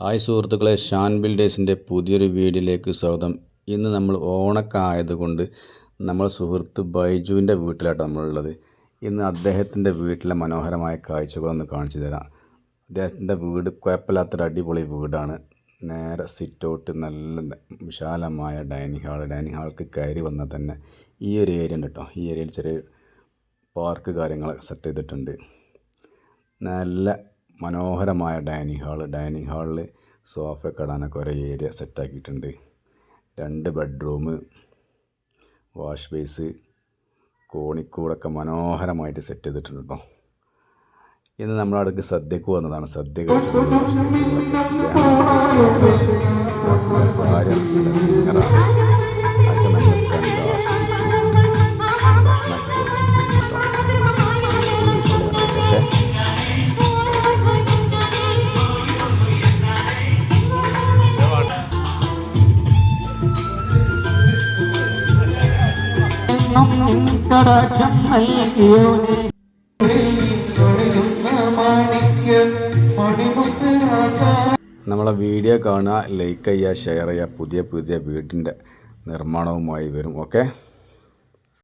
Hi സുഹൃത്തുക്കളെ, ഷാൻ ബിൽഡേഴ്സിൻ്റെ പുതിയൊരു വീഡിയോയിലേക്ക് സ്വാഗതം. ഇന്ന് നമ്മൾ ഓണൊക്കെ ആയതുകൊണ്ട് നമ്മൾ സുഹൃത്ത് ബൈജുവിൻ്റെ വീട്ടിലാട്ടോ നമ്മളുള്ളത്. ഇന്ന് അദ്ദേഹത്തിൻ്റെ വീട്ടിലെ മനോഹരമായ കാഴ്ചകളൊന്ന് കാണിച്ചു തരാം. അദ്ദേഹത്തിൻ്റെ വീട് കുഴപ്പമില്ലാത്തൊരു അടിപൊളി വീടാണ്. നേരെ സിറ്റ് ഔട്ട്, നല്ല വിശാലമായ ഡൈനിങ് ഹാൾക്ക് കയറി വന്നാൽ തന്നെ ഈ ഒരു ഏരിയ ഉണ്ട് കേട്ടോ. ഈ ഏരിയയിൽ ചെറിയ പാർക്ക് കാര്യങ്ങളൊക്കെ സെറ്റ് ചെയ്തിട്ടുണ്ട്. നല്ല മനോഹരമായ ഡൈനിങ് ഹാളിൽ സോഫയൊക്കെ ഇടാനൊക്കെ ഒരു ഏരിയ സെറ്റാക്കിയിട്ടുണ്ട്. 2 ബെഡ്റൂം, വാഷ് ബേസ്, കോണിക്കൂടൊക്കെ മനോഹരമായിട്ട് സെറ്റ് ചെയ്തിട്ടുണ്ട് കേട്ടോ. ഇന്ന് നമ്മളവിടേക്ക് സദ്യക്ക് വന്നതാണ്. സദ്യ കഴിച്ചിട്ടുള്ള സിംഗറാണ്. അതൊക്കെ നമ്മൾ കണ്ട് ആസ്വദിച്ചു. നമ്മളെ വീഡിയോ കാണുക, ലൈക്ക് ചെയ്യുക, ഷെയർ ചെയ്യുക. പുതിയ വീടിൻ്റെ നിർമ്മാണവുമായി വരും. ഓക്കെ.